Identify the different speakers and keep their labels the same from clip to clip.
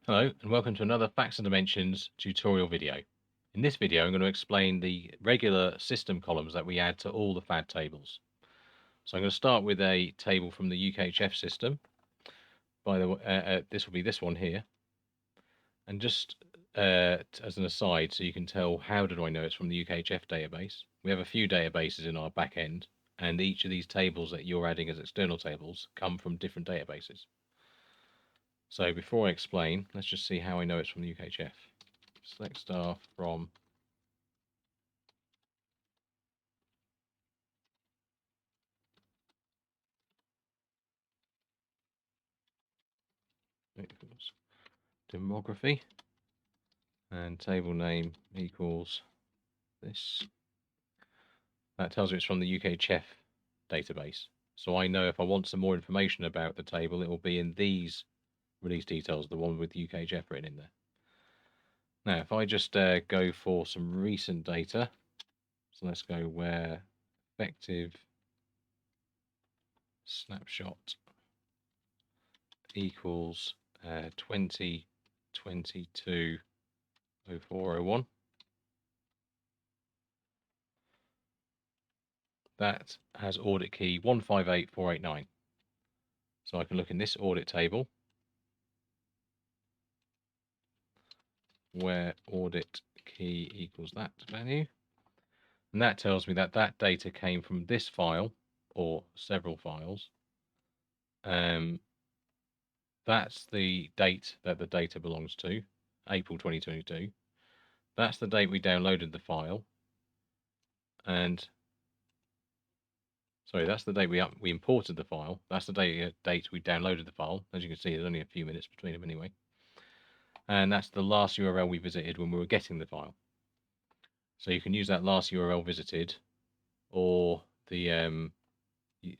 Speaker 1: Hello and welcome to another Facts and Dimensions tutorial video. In this video I'm going to explain the regular system columns that we add to all the FAD tables. So I'm going to start with a table from the UKHF system. By the way, this will be this one here. And just as an aside, so you can tell how did I know it's from the UKHF database. We have a few databases in our back end, and each of these tables that you're adding as external tables come from different databases. So before I explain, let's just see how I know it's from the UKHF. Select star from equals demography, and table name equals this. That tells me it's from the UKChef database. So I know if I want some more information about the table, it will be in these release details, the one with UKChef written in there. Now, if I just go for some recent data, so let's go where effective snapshot equals 2022-0401. That has audit key 158489. So I can look in this audit table where audit key equals that value. And that tells me that that data came from this file or several files. That's the date that the data belongs to, April 2022. That's the date we downloaded the file. And sorry, that's the date we imported the file. That's the date we downloaded the file. As you can see, there's only a few minutes between them anyway. And that's the last URL we visited when we were getting the file. So you can use that last URL visited or the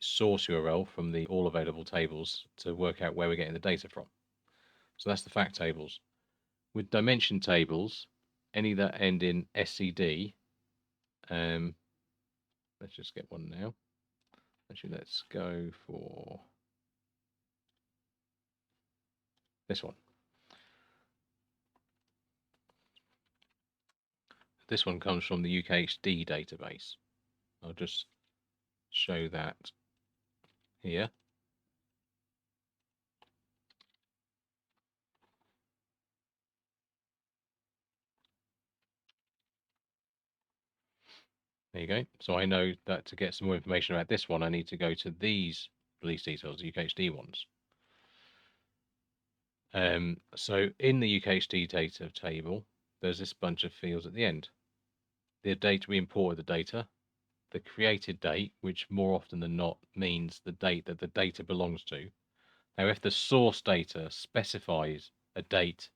Speaker 1: source URL from the all available tables to work out where we're getting the data from. So that's the fact tables. With dimension tables, any that end in SCD, let's just get one now. Actually, let's go for this one. This one comes from the UKHD database. I'll just show that here. There you go. So I know that to get some more information about this one, I need to go to these release details, the UKHD ones. So in the UKHD data table, there's this bunch of fields at the end. The date we imported the data, the created date, which more often than not means the date that the data belongs to. Now, if the source data specifies a date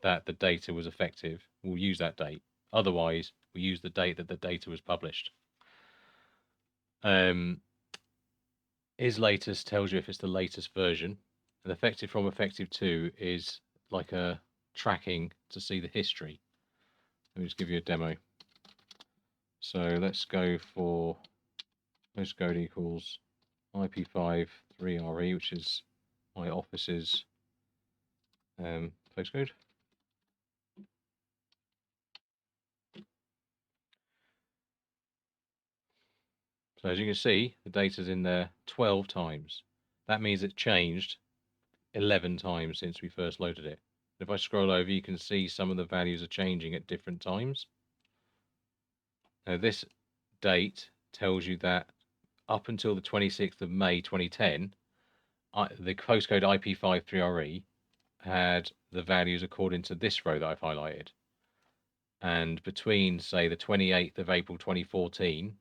Speaker 1: that the data was effective, we'll use that date. Otherwise, we use the date that the data was published. Is latest tells you if it's the latest version, and effective from effective to is like a tracking to see the history. Let me just give you a demo. So let's go for postcode equals IP5 3RE, which is my office's postcode. So as you can see, the data's in there 12 times. That means it changed 11 times since we first loaded it. If I scroll over, you can see some of the values are changing at different times. Now this date tells you that up until the 26th of May 2010, the postcode IP53RE had the values according to this row that I've highlighted. And between, say, the 28th of April 2014,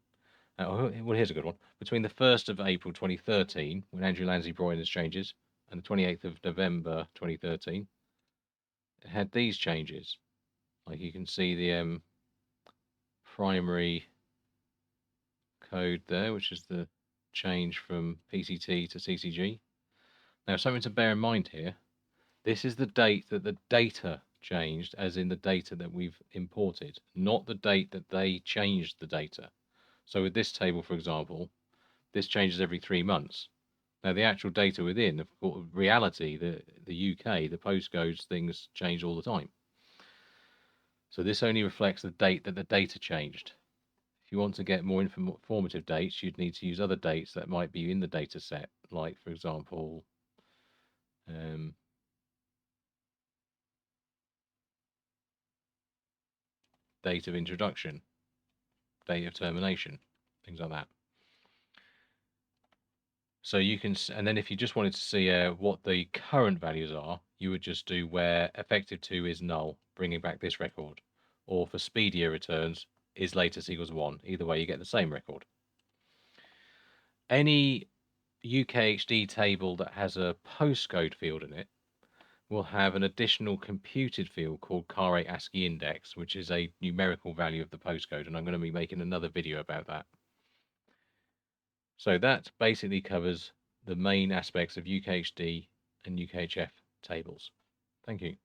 Speaker 1: well, here's a good one. Between the 1st of April 2013, when Andrew Lansley brought in his changes, and the 28th of November 2013, it had these changes. Like you can see the primary code there, which is the change from PCT to CCG. Now, something to bear in mind here, this is the date that the data changed, as in the data that we've imported, not the date that they changed the data. So with this table, for example, this changes every 3 months. Now, the actual data within, of course, reality, the UK, the postcodes, things change all the time. So this only reflects the date that the data changed. If you want to get more informative dates, you'd need to use other dates that might be in the data set, like, for example, date of introduction, date of termination, things like that. So you can, and then if you just wanted to see what the current values are, you would just do where effective 2 is null, bringing back this record, or for speedier returns, is latest equals 1. Either way, you get the same record. Any UKHD table that has a postcode field in it will have an additional computed field called car ASCII index, which is a numerical value of the postcode, and I'm going to be making another video about that. So that basically covers the main aspects of UKHD and UKHF tables. Thank you.